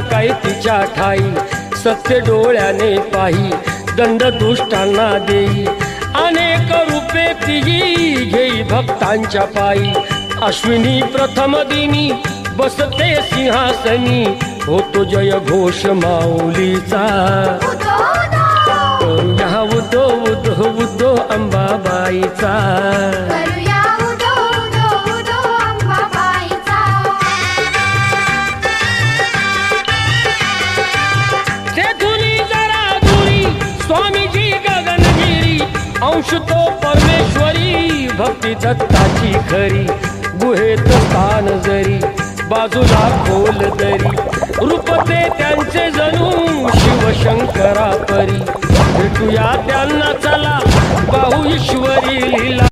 काय तिच्या ठाई, सत्य डोळ्याने पाही दंड दुष्टांना देई, अनेक रूपे तिही घेई भक्तांच्या पायी। अश्विनी प्रथम दिनी बसते सिंहासनी, होतो जय घोष माऊलीचा। करूया उदो उदो उदो अंबाबाईचा, करूया उदो उदो उदो अंबाबाईचा। तेथुनी जरा दुरी स्वामीजी गगनगिरी, अंश तो परमेश्वरी भक्ती दत्ताची खरी। गुहेत स्थान जरी बाजूला खोल दरी, रूपते त्यांचे जणू शिवशंकरा परी। भेटूया त्यांना चला पाहू ईश्वरी लीला।